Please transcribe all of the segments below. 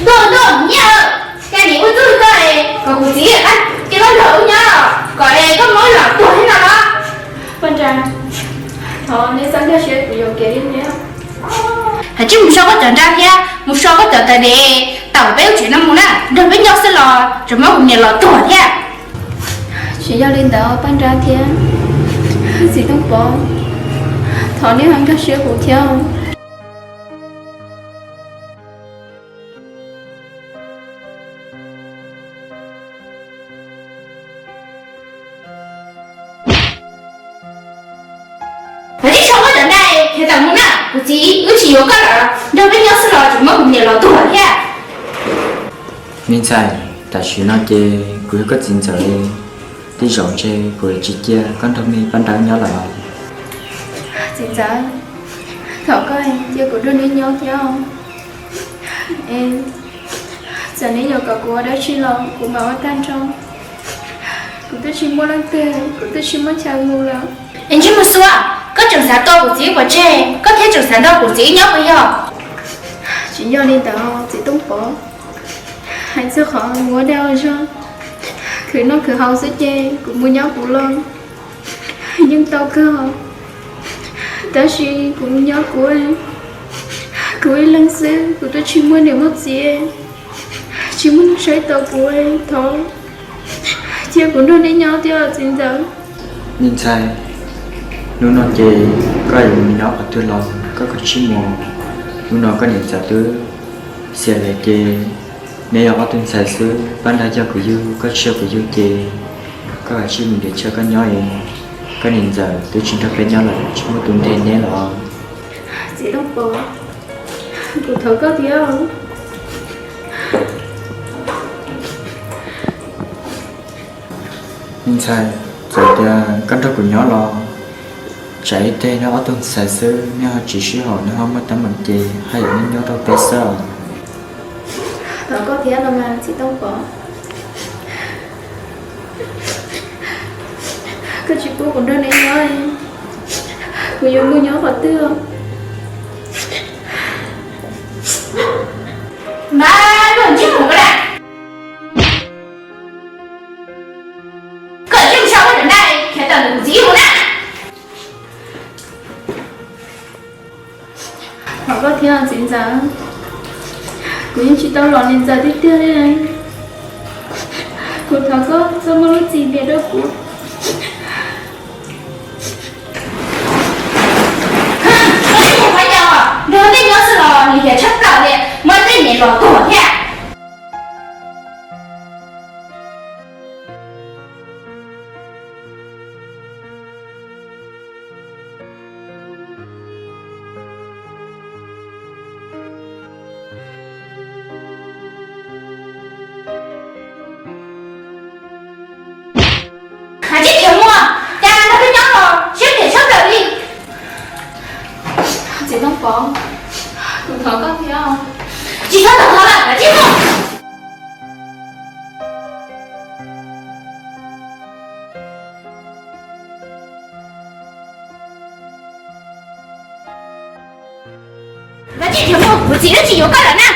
Đồ đồ nhờ. Cái gì cũng tôi coi. Còn một gì á, cái nó lỡ nhá. Gọi đây có nói là tuổi thế nào đó.班长，好，你上下学不用给你了。Hãy chứ một số có trận ra kia, một số có trận tại để tàu béo chuyện nó muốn á, rồi với nhau sẽ lò, rồi mới cùng nhà lò tuổi thế. 学校领导班长天，自动包，讨你还个学不跳。Hãy chứ số có trận đây, thì tàu muốn á, ước chỉ có lỡ, rồi với nhau sẽ lò, rồi mới cùng nhà lò tuổi thế. Mình sai, tại vì nó chơi cuối có chính giờ đi rộng chơi của chị kia con thông minh ban đầu nhỏ là Chính xác. Thảo coi, chưa có đơn đi nhau theo. Em, giờ này giờ cả cô đã chỉ lòng, cô bảo ở tan trong. Cô tôi chỉ muốn ăn tươi, cô tôi chỉ muốn chào ngủ là. Anh chứ một số, có trường sản to của chị của trẻ, có thể trường sản to của chị nhóc bây giờ. Chỉ do đi tao, chị tung bỏ. Hãy sẽ khó mua đeo cho. Cứ nó cứ hầu sẽ chê, cũng mua nhau cũng lớn. Nhưng tao cơ hầu. Tao chỉ cũng mua nhau của em. Của em lần xưa, của tôi chỉ muốn điều mất gì em. Chỉ muốn xoay tàu của em thôi. Chia cũng đơn đi nhau theo chính giờ. mình sai lúc nó chơi có những nó ở tôi lòng có chi mồ lúc nó có những giả tư xe lại chơi nếu ở tuần sai xứ ban đầu cho của du có chơi của du chơi có cả chi mình để chơi con nhỏ em có những giờ tôi chỉ thắc bên nhau là chỉ một tuần thêm nhé là Chị đọc bỏ. Cô thở có thiếu không? mình sai rồi thì con thắc của nhỏ lo chạy thế nó ở tuần sai xứ nếu chỉ sử họ nó không mất tấm mình chơi hay là nó nhớ đâu bé sao Thở có thiếu đâu mà chị đọc bỏ. Cái chị cô cũng đơn đi nhau em. Cô yêu mua nhau vào tư không? Má, nó chứ một cái này. Có chứ sao có trận đây, thì tao được gì luôn á. Họ có thiếu là chính xác. Cô yêu chị tao lọt lên giờ tiếp theo đây này. Cô thở có sao mà lúc gì biết đâu cô. Nếu tên nhớ sự lò thì phải chấp tạo điện mới tên nhảy lò tuổi thế. Hãy chết thiếu mua, cha nó cứ nhớ lò, chết để sắp đợi đi. Chị đọc bỏ. Cô thở có thiếu không? Chỉ có tổng hợp là chết rồi. Và chị thiếu mua của chị nó chỉ có cả lần nào.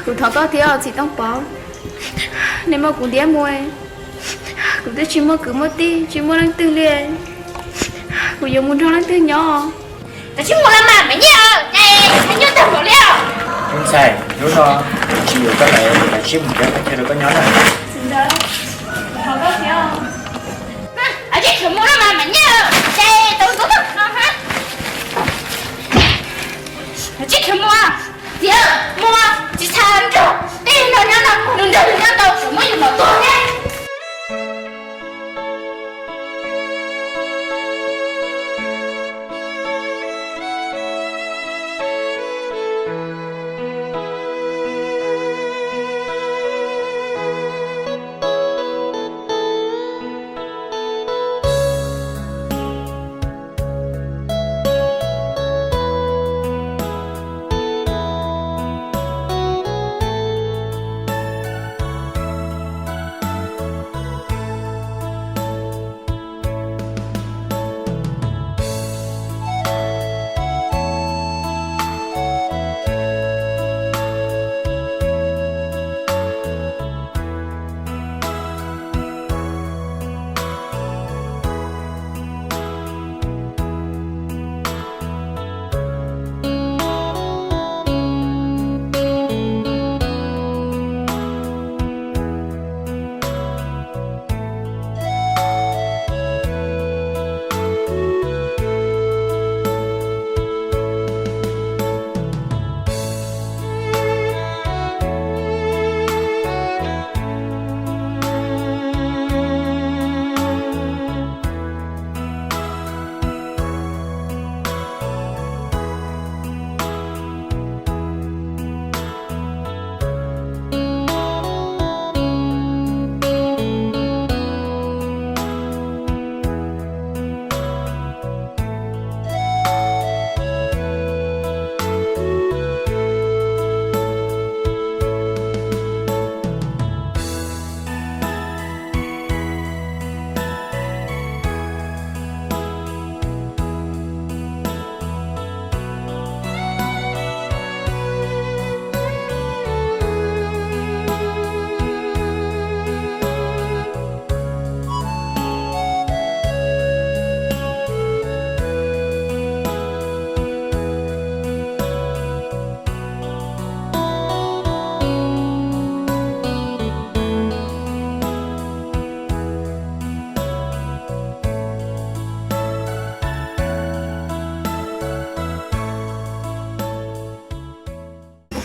Cô thở có thiếu chị đọc bỏ. Nếu mà cô đĩa mua em. Cô tôi chỉ mua cứ một tí, chỉ mua lần tư liền. Cô yêu muốn trong lần tư nhỏ. Và chứ mua làm mà mấy nhờ. Này, anh nhớ tầm vào leo. mình sai lúc đó chỉ có cái này là chiếc một cái theo được có nhỏ này Xin đó. Thở có thiếu không? Ở chết thiếu mua làm mà mấy nhờ. Đây, tôi có thật không hả? Ở chết thiếu mua. Dạ, mua. Chị sao rồi. Đây là nó đâu. Đừng đâu, đừng đâu. Rồi mới dùng bảo tôi nhé.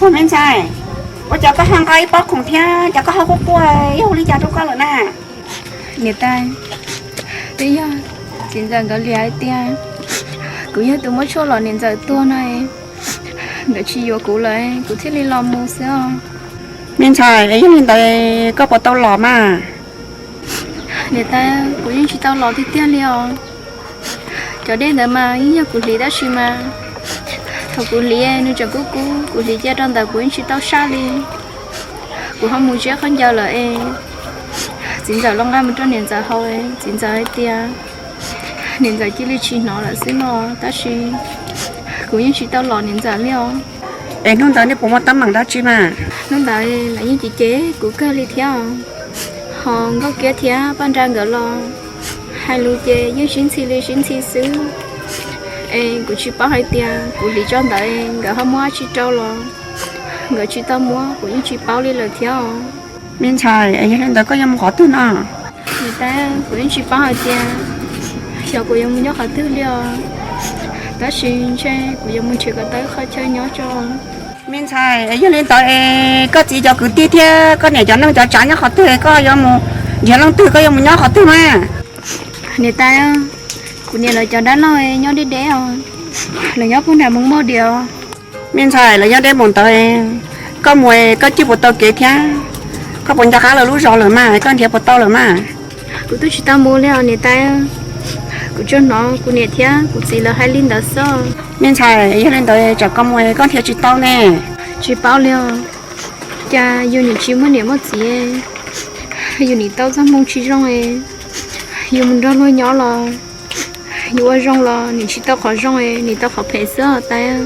我明仔，我就個香港一包空天，就個好過過，有你家都過了呢。 người ta bây giờ chính rằng có lẽ tiền cũng như tụi mới cho là nên giờ tua này người chỉ vô cụ lại cụ thiết lý làm mua sao Minh才，你現在個報道攞嘛？ người ta cũng như chỉ tao lo thì tiền liền cho đến giờ mà những nhà cụ lý đã xí mà thầu cụ lý nên cho cụ lý gia đình ta cũng chỉ tao xa đi cụ không muốn chết không giờ là em chính giờ long ai một trong nền giờ thôi chính giờ ấy tia nền giờ chỉ lý chỉ nó là xí nó ta xí cũng như chỉ tao lo nền giờ liền Em không tới đi bố một tấm bằng đó chứ mà. nó tại là những chị chế của cơ lý theo họ có kia theo ban trang gỡ lo hai lô chế những xin xí xứ em cũng chỉ bảo hai tia của lý cho tại gỡ không mua chỉ trâu lo gỡ chỉ tao mua của những chị bảo lý lời theo Minh才，em hiện tại có em khó tin à? người ta của những chị bảo hai tia giờ của em nhớ khó tư liền ta xin chơi của em muốn chỉ có tới khó chơi nhớ cho Minh才，em hiện tại có gì cho cứ tiếp theo, có này cho nó cho trả nhớ khó tin, có em một giờ nó tư có em nhớ khó tin mà. người ta của nhà lời cho đánh nói nhớ đi đẻ là nhớ cũng là muốn mua điều Minh才là do đây bọn tôi có mùi có chiếc bộ tàu kế theo, có bọn cho khá là lú rõ rồi mà, có thiệp bộ tàu rồi mà. của tôi chỉ tao mua liền người ta của cho nó của nhà thia của chỉ là hai linh đã sao Minh才em hiện tại cho có mùi có thiệp chiếc tàu nè. chỉ bảo liền cha yêu những chi muốn niệm mất gì yêu những tao dám mong chi rong yêu mình ra nuôi nhỏ là yêu ai rong là những chi tao khó rong những tao khó phải sửa tay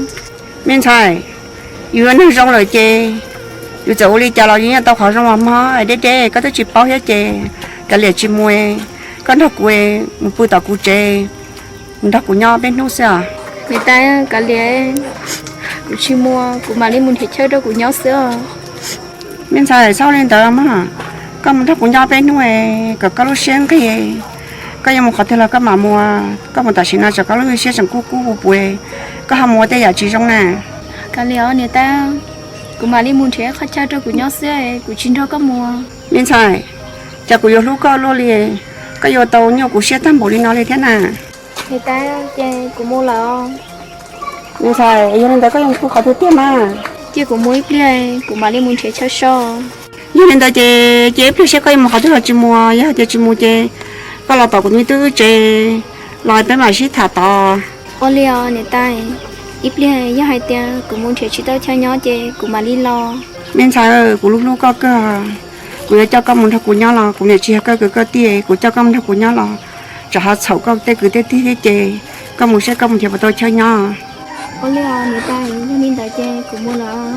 Minh才yêu nó rong rồi chê yêu chỗ đi cho nó những tàu khó rong mà ở đây chê có tôi chỉ bảo hết chê cái liệt chỉ mùi có nó quê một bữa tàu cụ chê một đó của nhau bênนู้sao người ta cả lẽ của chi mua của mà đi muốn hết chơi đâu của nhau sửa Minh才sau lên tới mà có một đó của nhau bênนู้có lúc xem cái gì có em một khó thể là có mà mua có một tài xế nào cho có lúc xem chẳng cú bùi có ham mua tới giờ chỉ trong nè cả lẽ người ta của mà đi muốn thế khách chơi đâu của nhau sửa của chính thôi có mua Minh才cho của yêu lúc có luôn liền có yêu tàu nhiều của xe tam bộ đi nói lên thế nào người ta chơi của mua là Minh才yêu lên tới có em cũng khó thứ tiếc mà chơi của mua ít liền của mà đi muốn thế chơi so yêu lên tới chế phía xe có em một khó thứ là chỉ mua ya chỉ mua chế có là tàu của mình tư chế lại tới mà xí thả tàu ô liều người ta ít liền như hai tiền của muốn thế chỉ tao chơi nhỏ chơi của mà đi lo Minh才ơi của lúc có cơ của cho con mình thật của nhau là của nhà chị cái tiền của cho con thật của nhau là cho họ xấu con tê cứ tê tê chê con một sẽ con một thì bọn tôi chơi nhau ô liều người ta như nên tại chơi của mua là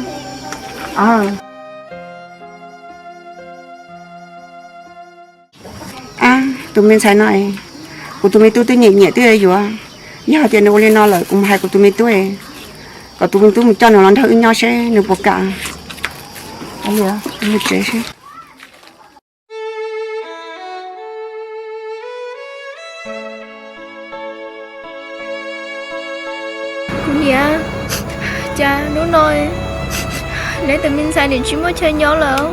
tụi mình xài này của tụi mình tôi nhẹ nhẹ tôi rồi à giờ tiền nó lên nó lại cùng hai của tụi mình tôi còn tụi mình cho nó làm thử nhau sẽ được một cả anh nhớ như thế chứ cũng dạ cha nó nói lấy từ mình sai để chỉ mới chơi nhỏ lỡ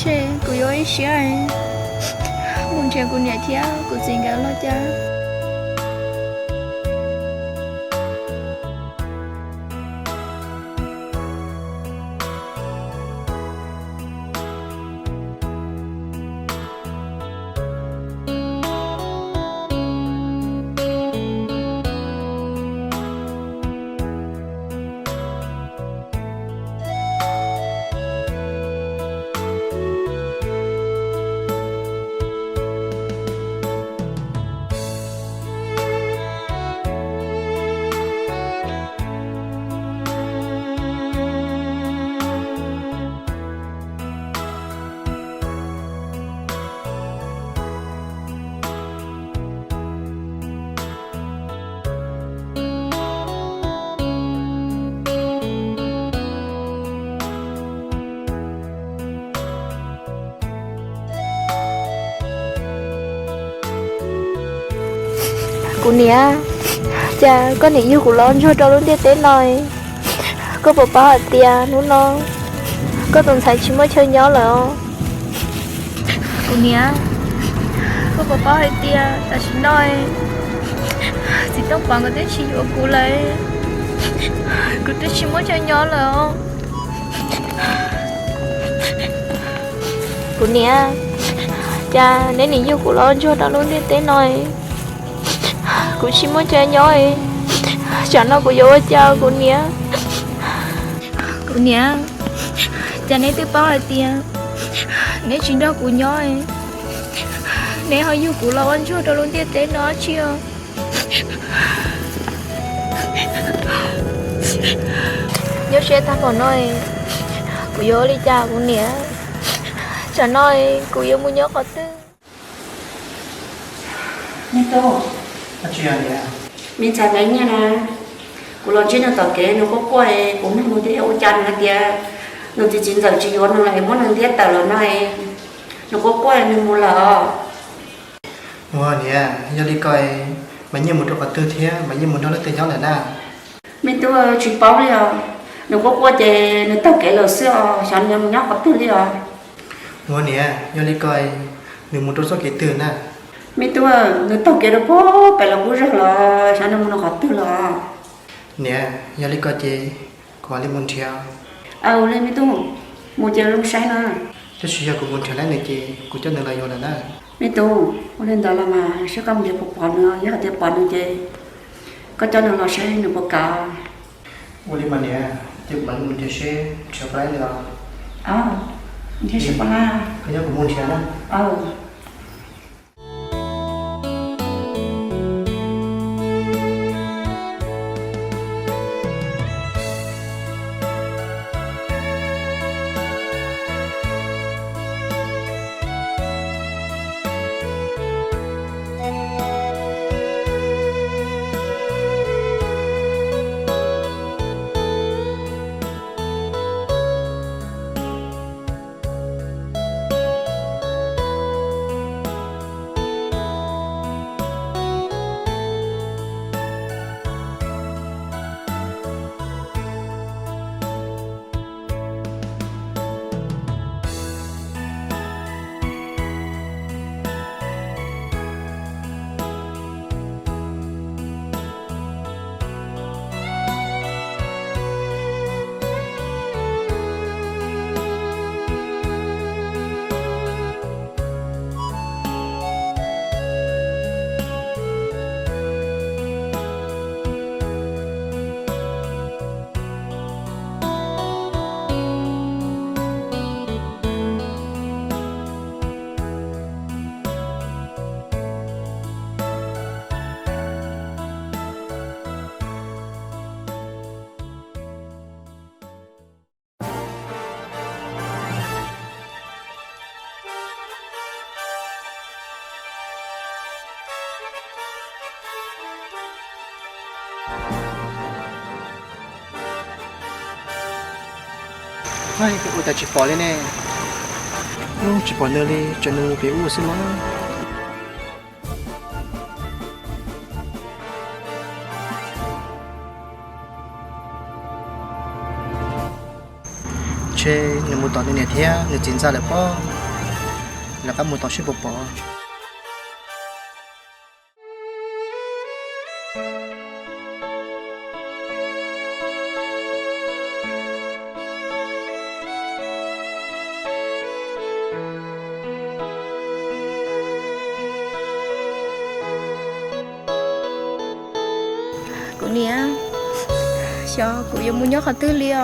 chơi của yo ấy xí muốn chơi của nhà thia của gì cả lo cha Cô nia cha con này yêu của lon cho trâu luôn tiết tế nói có bộ bao hạt tia nó nó có tuần sai chỉ mới chơi nhỏ rồi cô nia có bộ bao hạt tia ta chỉ nói chỉต้องbằng cái tết chỉ yêu cô lấy cô tết chỉ mới chơi nhỏ rồi cô nia cha nếu này yêu của lon cho trâu luôn tiết tế nói cô chỉ mới chơi nhỏ ấy chẳng nó có vô cha cô nia cha nếu tôi bảo là tiền nếu chuyện đó của nhỏ ấy nếu họ yêu của lâu anh cho đâu luôn tiền tế nó chưa nhớ xe ta còn nói của vô đi cha của nia chẳng nói của yêu mua nhớ có tư Mẹ tô chuyện này mình chả thấy nha nè cô lo chuyện nó tao kể nó có quay cũng không thấy ô chan cái kia nó chỉ chính giờ chỉ nó lại muốn ăn tiết tao nó này nó có quay nó mua là mua nè giờ đi coi mấy nhiêu một trò vật tư thế mấy nhiêu một đó là từ nhau là na mình tôi chuyện bao đi à nó có quay thì nó tao kể lời xưa chẳng nhầm nhóc vật tư đi à mua nè giờ đi coi mình một trò số kỹ từ na mình tôi nó tao kể được bố phải là bố rất là chẳng nó vật tư là nè giờ đi coi chị có lên môn theo lên mình tôi một giờ lúc sáng nữa cái suy của môn theo này chị của cho nên là vô là na mình tôi lên đó là mà sẽ công việc phục vụ nữa với hạt bò nữa chị có cho nó sẽ nó bò cả mua đi mà nè chụp ảnh mình sẽ chụp lại được thế sẽ bằng à cái nhớ của môn theo đó thôi cái u ta chỉ bỏ lên nè chỉ bỏ nơi đi cho nó bị u xin món chơi nếu một tỏi này thế nếu chín ra là bỏ là các một tỏi sẽ bỏ cô nia cho cô yêu mua nhớ khó tư liêu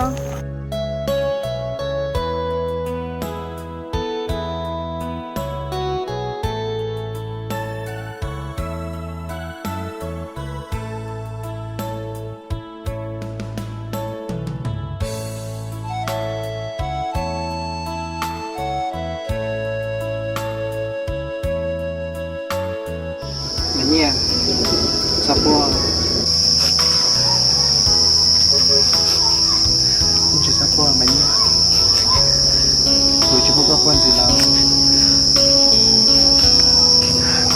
mình nha sao qua chỉ sao qua mình nha rồi chúng có quan gì đâu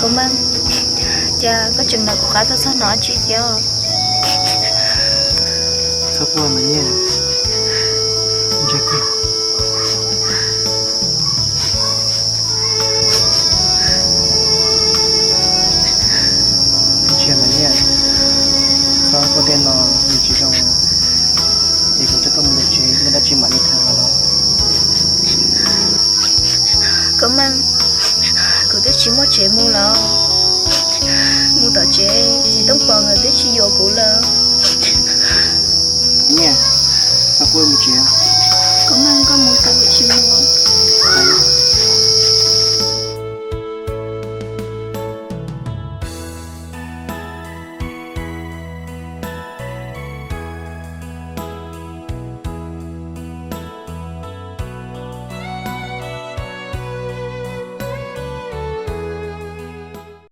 cảm ơn cha cha có chừng nào của cả tao sao nói chị cho sao qua mà nhé chắc cứ chuyện mà nhé sao có tên nó mình chỉ trong thì cũng chắc có một chế nên đã chỉ mà đi thang nó cảm ơn của tôi chỉ mua chế mua lo mua tờ chế chỉต้องbỏ người tôi chỉ vô cụ lơ nhé sao qua một chế cảm ơn con mua tờ chỉ mua